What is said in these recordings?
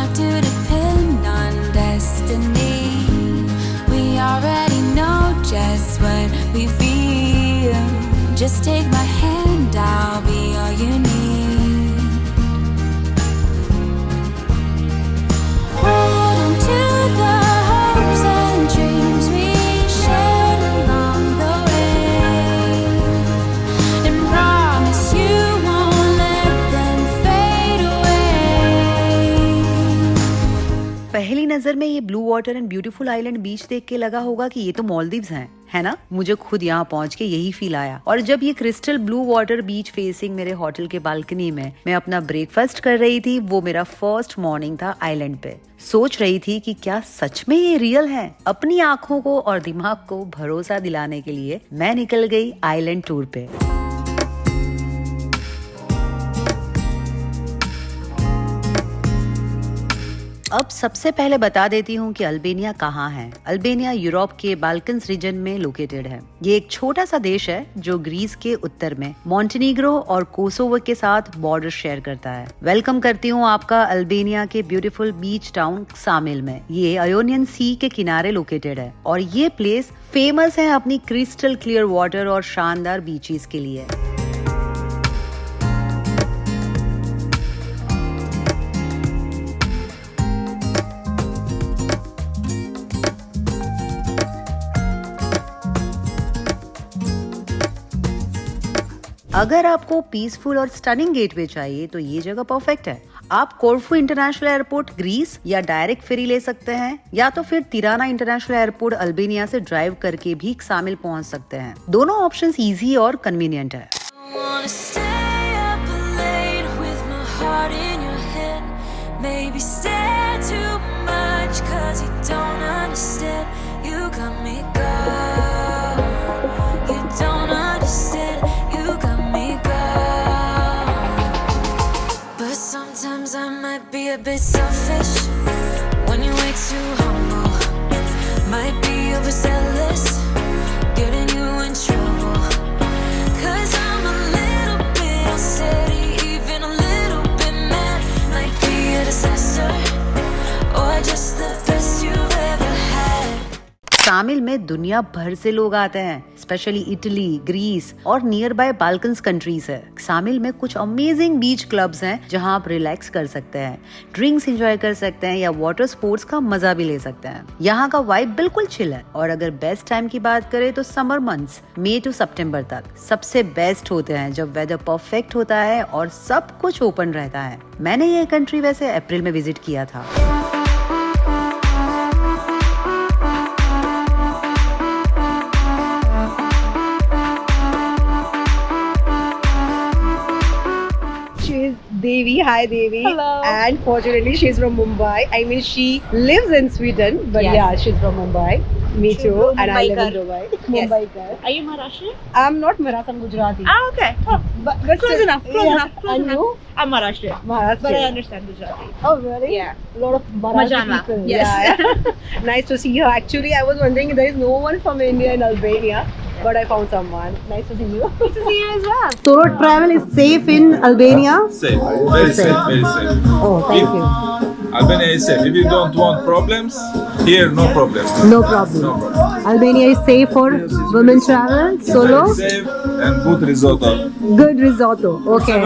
have to depend on destiny. We already know just what we feel. Just take my hand, I'll be all you need. Hold on to the hopes and dreams we shared along the way, and promise you won't let them fade away. पहली नजर में ये blue water and beautiful island beach देख के लगा होगा कि ये तो मालदीव्स हैं, है ना? मुझे खुद यहाँ पहुँच के यही फील आया। और जब ये crystal blue water beach facing मेरे होटल के बालकनी में मैं अपना ब्रेकफास्ट कर रही थी, वो मेरा फर्स्ट मॉर्निंग था आइलैंड पे। सोच रही थी कि क्या सच में ये रियल है। अपनी आंखों को और दिमाग को भरोसा दिलाने के लिए मैं निकल गई आइलैंड टूर पे। अब सबसे पहले बता देती हूँ कि अल्बानिया कहाँ है। अल्बानिया यूरोप के बाल्कन्स रीजन में लोकेटेड है। ये एक छोटा सा देश है जो ग्रीस के उत्तर में मॉन्टेनीग्रो और कोसोवो के साथ बॉर्डर शेयर करता है। वेलकम करती हूँ आपका अल्बानिया के ब्यूटीफुल बीच टाउन क्सामिल में। ये आयोनियन सी के किनारे लोकेटेड है और ये प्लेस फेमस है अपनी क्रिस्टल क्लियर वाटर और शानदार बीचेस के लिए। अगर आपको पीसफुल और स्टनिंग गेटवे चाहिए तो ये जगह परफेक्ट है। आप कोर्फू इंटरनेशनल एयरपोर्ट ग्रीस या डायरेक्ट फेरी ले सकते हैं, या तो फिर तिराना इंटरनेशनल एयरपोर्ट अल्बानिया से ड्राइव करके भी क्सामिल पहुंच सकते हैं। दोनों ऑप्शंस इजी और कन्वीनियंट है। Be a bit selfish when you're way too humble. Might be overzealous, getting you in trouble. 'Cause I'm a little bit unsteady, even a little bit mad. Might be a disaster, or just the best you've ever had. क्सामिल में दुनिया भर से लोग आते हैं, specially Italy, Greece और near by Balkans countries है। क्सामिल में कुछ अमेजिंग बीच क्लब्स हैं जहां आप रिलैक्स कर सकते हैं, ड्रिंक्स एंजॉय कर सकते हैं या वाटर स्पोर्ट्स का मजा भी ले सकते हैं। यहाँ का वाइब बिल्कुल चिल है। और अगर बेस्ट टाइम की बात करें तो समर मंथ्स मई टू सितंबर तक सबसे बेस्ट होते हैं, जब वेदर परफेक्ट होता है और सब कुछ ओपन रहता है। मैंने ये कंट्री वैसे अप्रैल में विजिट किया था। Devi, hi Devi. Hello. And fortunately she's from Mumbai. I mean she lives in Sweden, but Yes. yeah, she's from Mumbai. Me She's too. And I live Mumbaikar. in Dubai. Yes. Mumbaikar. Are you Maharashtrian? I'm not Marathi, I'm Gujarati. Ah, okay. Oh, But close still- enough. Close yeah. enough. Close And enough. you? I'm Maharashtrian. Maharashtrian. But I understand Gujarati. Oh really? Yeah. A lot of Marathi Majana. people. Yes. Yeah. Nice to see you. Actually, I was wondering there is no one from India in Albania, but I found someone. Nice to see you. Nice to see you as well. Solo travel is safe in Albania? Safe, very safe, very safe. Oh, thank you. Albania is safe. If you don't want problems, here no problem. No problem. No problem. Albania is safe for women travel, solo. Very safe and good risotto. Good risotto. Okay.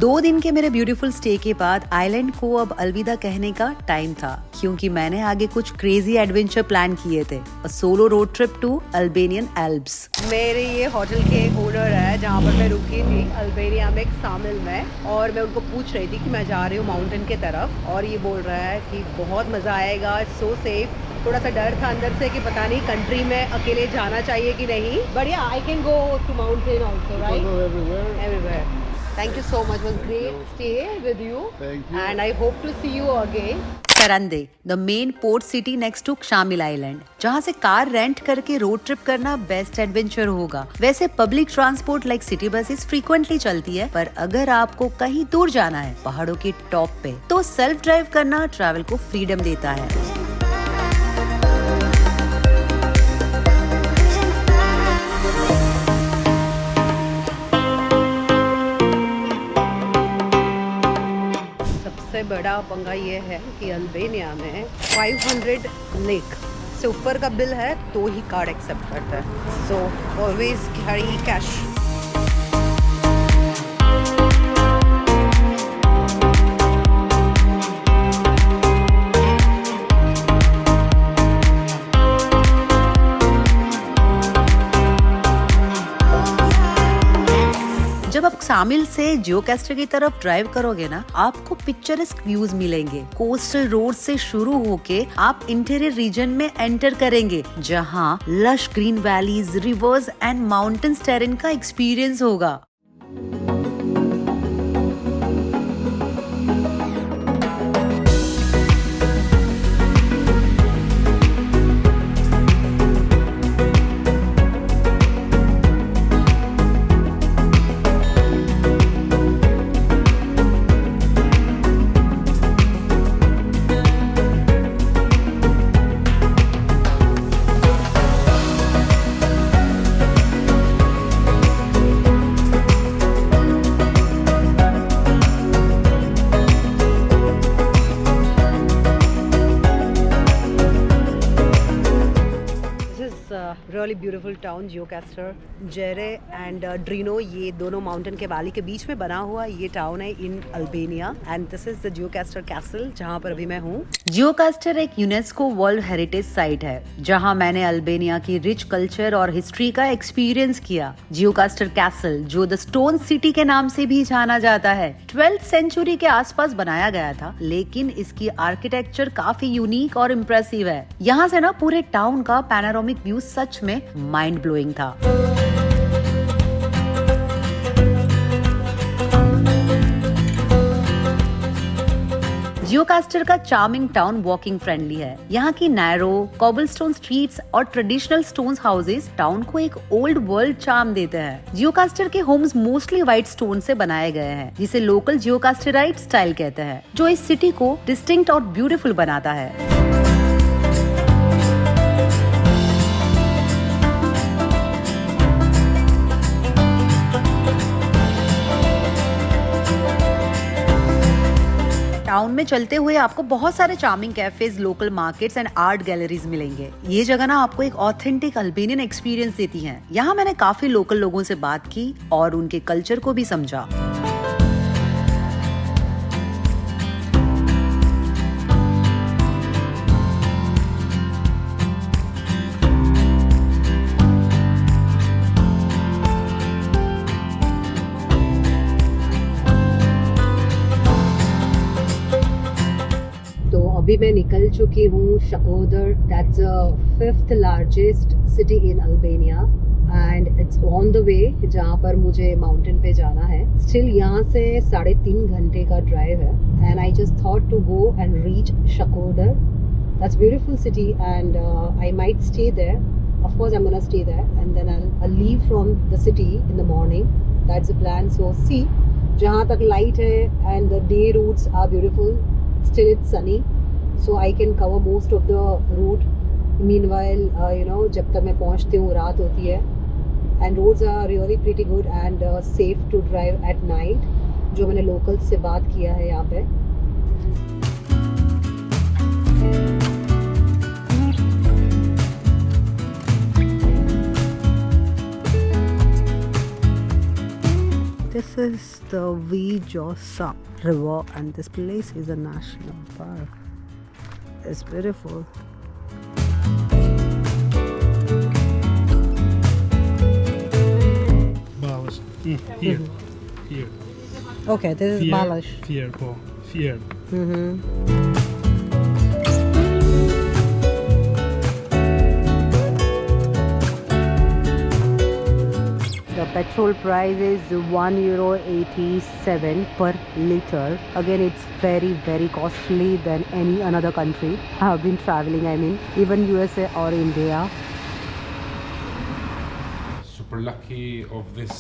दो दिन के मेरे beautiful stay के बाद island को अब अलविदा कहने का टाइम था, क्योंकि मैंने आगे कुछ क्रेजी एडवेंचर प्लान किए थे। A solo road trip to Albanian Alps. मेरे ये होटल के ओनर है जहाँ पर मैं रुकी थी अल्बानिया में क्सामिल में, और मैं उनको पूछ रही थी कि मैं जा रही हूँ माउंटेन के तरफ, और ये बोल रहा है कि बहुत मज़ा आएगा, सो सेफ। थोड़ा सा डर था अंदर से कि पता नहीं कंट्री में अकेले जाना चाहिए कि नहीं, but yeah I can go to mountain also, right? Everywhere. Thank you so much. It was great stay with you. Thank you. And I hope to see you again. Sarande, the main port city next to Ksamil island, जहाँ से car rent करके road trip करना best adventure होगा। वैसे public transport like city buses frequently चलती है, पर अगर आपको कहीं दूर जाना है पहाड़ों के टॉप पे, तो सेल्फ ड्राइव करना ट्रैवल को फ्रीडम देता है। सबसे बड़ा पंगा ये है कि अल्बानिया में 500 लेक से ऊपर का बिल है तो ही कार्ड एक्सेप्ट करता है. So always carry cash. जब आप शामिल से जियोकास्टर की तरफ ड्राइव करोगे ना, आपको पिक्चरस्क व्यूज मिलेंगे. कोस्टल रोड से शुरू होके आप इंटीरियर रीजन में एंटर करेंगे, जहां lush green valleys, rivers and mountains terrain का एक्सपीरियंस होगा. Really beautiful town Gjirokaster. Gjere and ड्रीनो, ये दोनों माउंटेन के वैली के बीच में बना हुआ ये टाउन है in Albania. And this is the Gjirokaster castle जहाँ पर अभी मैं हूँ. जियोकास्टर एक यूनेस्को वर्ल्ड हेरिटेज साइट है, जहां मैंने अल्बानिया की रिच कल्चर और हिस्ट्री का एक्सपीरियंस किया. जियोकास्टर कैसल, जो द स्टोन सिटी के नाम से भी जाना जाता है, 12th सेंचुरी के आसपास बनाया गया था, लेकिन इसकी आर्किटेक्चर काफी यूनिक और इम्प्रेसिव है. यहाँ से ना पूरे टाउन का पैनोरामिक व्यू सच में माइंड ब्लोइंग था. जियोकास्टर का चार्मिंग टाउन वॉकिंग फ्रेंडली है. यहाँ की नैरो कॉबलस्टोन स्ट्रीट्स और ट्रेडिशनल स्टोन हाउसेस टाउन को एक ओल्ड वर्ल्ड चार्म देते हैं. जियोकास्टर के होम्स मोस्टली व्हाइट स्टोन से बनाए गए हैं, जिसे लोकल जियोकास्टराइट स्टाइल कहते हैं, जो इस सिटी को डिस्टिंक्ट और ब्यूटीफुल बनाता है. टाउन में चलते हुए आपको बहुत सारे charming cafes, local markets and art galleries मिलेंगे. ये जगह ना आपको एक ऑथेंटिक अल्बानियन एक्सपीरियंस देती हैं. यहाँ मैंने काफी लोकल लोगों से बात की और उनके कल्चर को भी समझा. अभी मैं निकल चुकी हूँ Shkoder. That's the 5th largest city in Albania and it's on the way, जहाँ पर मुझे माउंटेन पे जाना है. स्टिल यहाँ से 3.5 घंटे का ड्राइव है and I just thought to go and reach Shkoder. That's beautiful city and I might stay there. Of course I am gonna stay there and then I will leave from the city in the morning. That's the plan. So see, जहाँ तक light है and the day routes are beautiful. Still it's sunny, so I can cover most of the route. Meanwhile, जब तक मैं पहुंचती हूँ रात होती है. And roads are really pretty good and safe to drive at night. जो मैंने locals से बात किया है यहाँ पे. This is the Vijosa River and this place is a national park. It's beautiful. Balash. Here. Here. Okay, this is Balash. Fear. The petrol price is €1.87 per liter. Again, it's very, very costly than any another country I have been traveling. I mean, even USA or India. Super lucky of this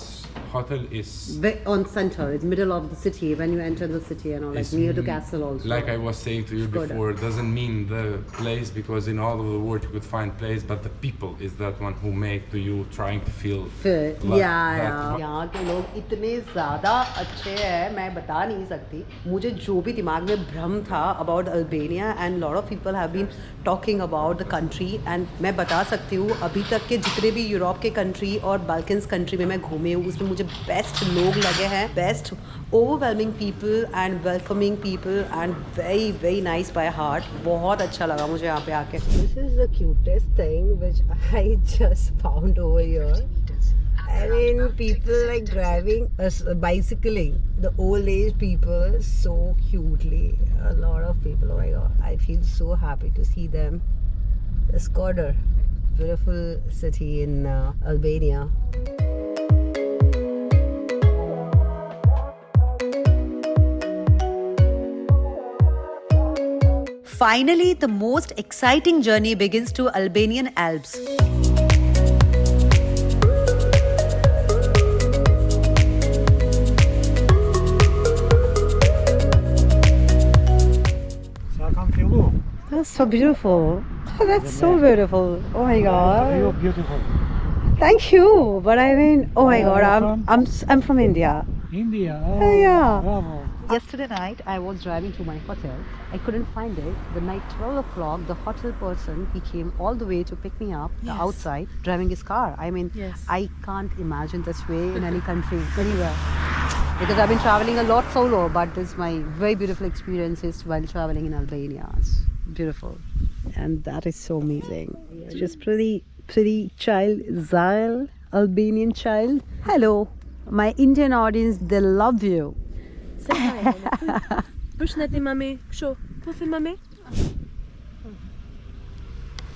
hotel is On center, it's middle of the city when you enter the city and all, like is near to castle also. like I was saying to you Skoda. before, doesn't mean the place, because in all of the world you could find place, but the people is that one who make to you trying to feel फिर like या that. यहाँ के लोग इतने ज़्यादा अच्छे हैं, मैं बता नहीं सकती. मुझे जो भी दिमाग में भ्रम था about Albania and lot of people have been talking about the country, and मैं बता सकती हूँ अभी तक के जितने भी यूरोप के कंट्री और बाल्कन्स कंट्री में मैं घूमी हूँ, उसमें मुझे बेस्ट लोग लगे हैं, best overwhelming people and welcoming people and very very nice by heart. बहुत अच्छा लगा मुझे यहाँ पे आके. This is the cutest thing which I just found over here. I mean, people like driving, bicycling, the old age people so cutely. A lot of people, oh my god, I feel so happy to see them. The Skoda, beautiful city in Albania. Finally, the most exciting journey begins to Albanian Alps. That's so beautiful. Oh, that's so beautiful. Oh my god. Beautiful. Thank you. But I mean, oh my god, I'm from India. India. Oh, yeah. Bravo. Yesterday night, I was driving to my hotel. I couldn't find it. The night 12 o'clock, the hotel person, he came all the way to pick me up outside, driving his car. I mean, I can't imagine this way in any country, anywhere. Because I've been traveling a lot solo, but this is my very beautiful experiences while traveling in Albania. It's beautiful. And that is so amazing. It's just pretty child, Zyle, Albanian child. Hello, my Indian audience, they love you. Say hi. Përshëndetje mami. Kështu, po them mami.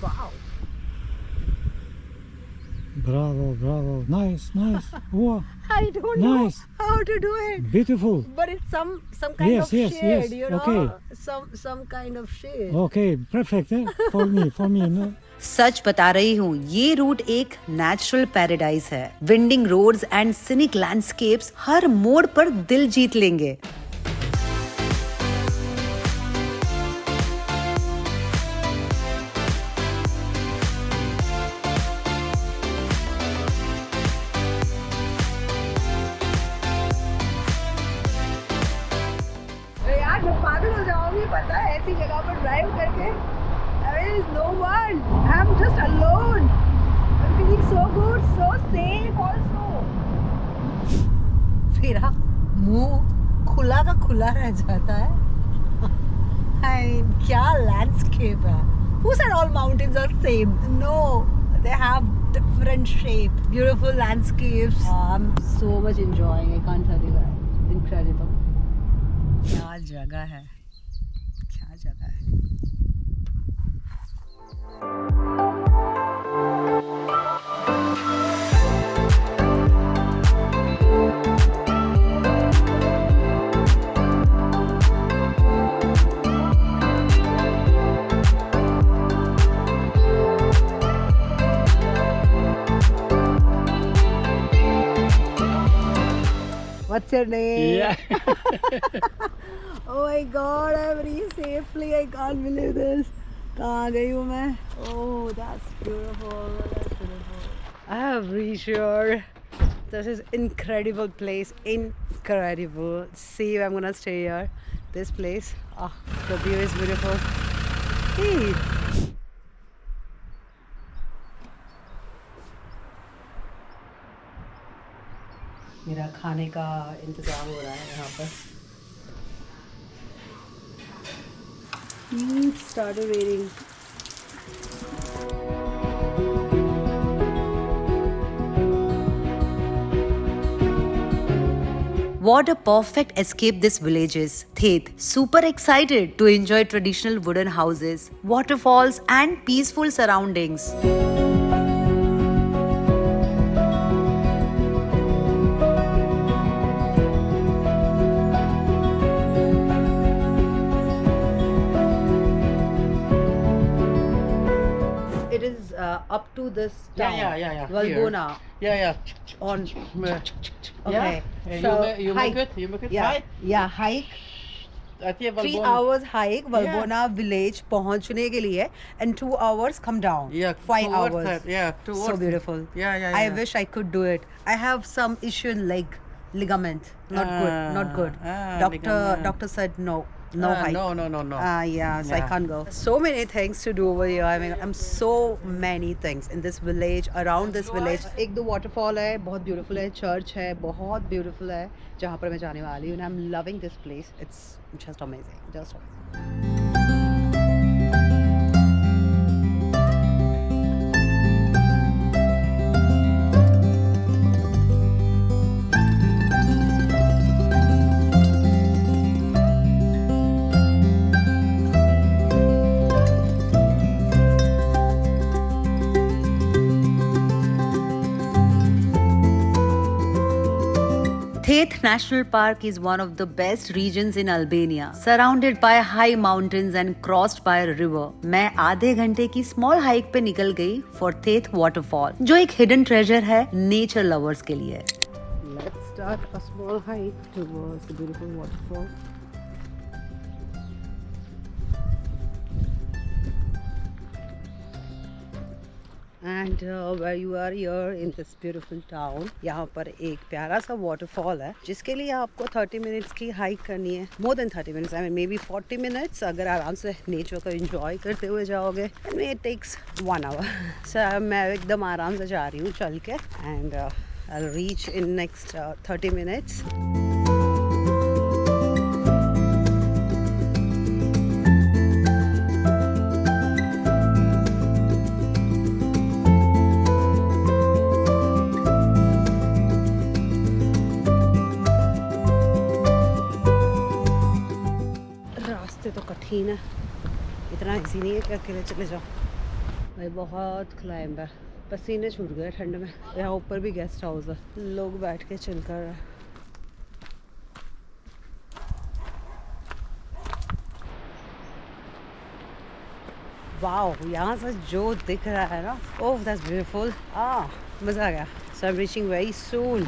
Wow. Bravo, bravo. Nice, nice. Wow. I don't Nice. know how to do it. Beautiful. But it's some kind Yes, of yes, shade, yes. you know. Okay. Some kind of shade. Okay, perfect. For me. No? सच बता रही हूँ, ये route एक natural paradise है. Winding roads and scenic landscapes हर मोड़ पर दिल जीत लेंगे. यार मैं पागल हो जाऊंगी पता है ऐसी जगह पर ड्राइव करके. There is no one. I'm just alone. I'm feeling so good, so safe also. मेरा मुंह खुला का खुला रह जाता है. I mean, क्या landscape है. Who said all mountains are same? No, they have different shape. Beautiful landscapes. I'm so much enjoying. I can't tell you that. Incredible. क्या जगह है. क्या जगह है. What's your name? Yeah. Oh my god, I'm reached safely. I can't believe this. कहाँ गई हूँ मैं? Oh, that's beautiful. That's beautiful. I have reached here. This is incredible place. Incredible. See, I'm gonna stay here. This place. Ah, the view is beautiful. Hey. मेरा खाने का इंतज़ाम हो रहा है यहाँ पर. Started waiting. What a perfect escape this village is. Thet, super excited to enjoy traditional wooden houses, waterfalls and peaceful surroundings. It is up to this Yeah, town. yeah. Valbona. Here. Yeah. On. Okay. You make it. You make it. Yeah. Hike. Yeah, hike. 3 hours hike Valbona village पहुंचने के लिए and 2 hours come down. Yeah. 5 hours. Yeah. So beautiful. Yeah. I wish I could do it. I have some issue in leg ligament. Not good. Doctor said no hike. No. Yeah, so I can't go. So many things to do over here. I mean, I'm so many things in this village, around this village. एक दो waterfall है, बहुत beautiful है, church है, बहुत beautiful है, जहाँ पर मैं जाने वाली हूँ. And I'm loving this place. It's just amazing, just amazing. Theth National Park is one of the best regions in Albania, surrounded by high mountains and crossed by a river. मैं आधे घंटे की स्मॉल हाइक पे निकल गई for थेथ waterfall, जो एक hidden treasure है नेचर लवर्स के लिए. Let's start a small hike towards the beautiful waterfall. And where you are here in this beautiful town, यहाँ पर एक प्यारा सा waterfall है जिसके लिए आपको 30 minutes की hike करनी है. More than 30 minutes, I mean maybe 40 minutes अगर आराम से nature को enjoy करते हुए जाओगे. I mean it takes 1 hour. So मैं एकदम आराम से जा रही हूँ चल के and I'll reach in next 30 minutes. तो कठिन है, इतना इजी नहीं है कि अकेले चले जाओ भाई. बहुत क्लाइंब है, पसीने छूट गए ठंड में. यहाँ ऊपर भी गेस्ट हाउस है, लोग बैठ के चिल कर रहे हैं. वाओ, यहाँ से जो दिख रहा है ना, ओह दैट्स ब्यूटीफुल. मज़ा आ गया. So I am reaching very soon.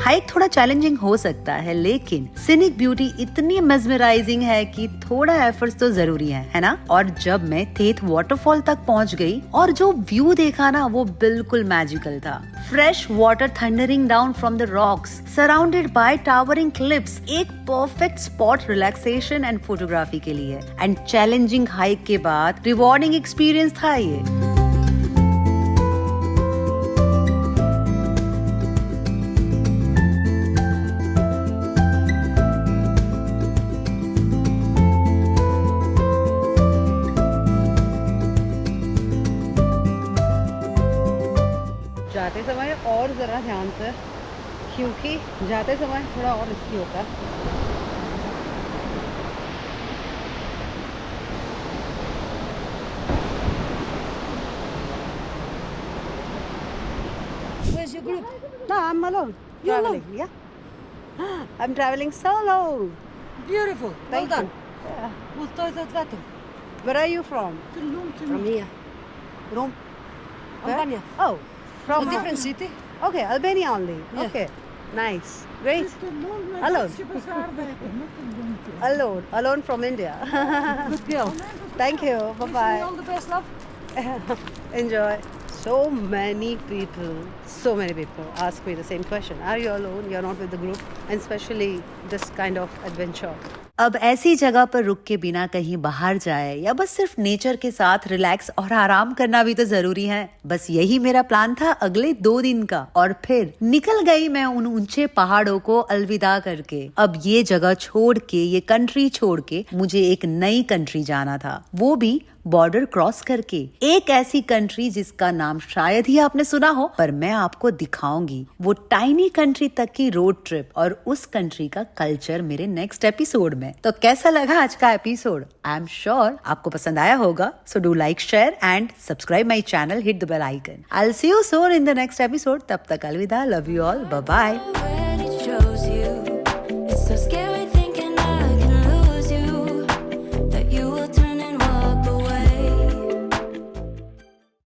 Hike थोड़ा चैलेंजिंग हो सकता है, लेकिन सीनिक ब्यूटी इतनी मेस्मराइजिंग है कि थोड़ा एफर्ट्स तो जरूरी है ना. और जब मैं थेथ वाटरफॉल तक पहुंच गई और जो व्यू देखा ना, वो बिल्कुल मैजिकल था. Fresh water thundering down from the rocks, surrounded by towering cliffs. एक perfect spot relaxation and photography के लिए. एंड चैलेंजिंग हाइक के बाद रिवॉर्डिंग एक्सपीरियंस था ये. जाते समय और ज़रा ध्यान से, क्योंकि जाते समय थोड़ा और रिस्की होता है. Where's your group? No, I'm alone. You're Traveling, alone? Yeah. I'm traveling solo. Beautiful. Thank well you. done. Yeah. Pustoj za të vetëm. Where are you from? From here. Rome. Where? Albania. Oh, from A different city. Okay, Albania only. Yeah. Okay, nice, great. Alone. Alone from India. Good girl. Thank you. Bye Wishing you all bye. the best, love. Enjoy. So many people ask me the same question. Are you alone? You're not with the group, and especially this kind of adventure. अब ऐसी जगह पर रुक के बिना कहीं बाहर जाए या बस सिर्फ नेचर के साथ रिलैक्स और आराम करना भी तो जरूरी है. बस यही मेरा प्लान था अगले 2 दिन का. और फिर निकल गई मैं उन ऊंचे पहाड़ों को अलविदा करके. अब ये जगह छोड़ के, ये कंट्री छोड़ के मुझे एक नई कंट्री जाना था, वो भी बॉर्डर क्रॉस करके एक ऐसी कंट्री जिसका नाम शायद ही आपने सुना हो, पर मैं आपको दिखाऊंगी वो टाइनी कंट्री तक की रोड ट्रिप और उस कंट्री का कल्चर मेरे नेक्स्ट एपिसोड में। तो कैसा लगा आज का एपिसोड? आई एम श्योर आपको पसंद आया होगा। So do like, share and subscribe my channel, hit the bell icon. I will see you soon in the next episode. तब तक अलविदा, love you all, bye bye. Already chose you. It's so scary.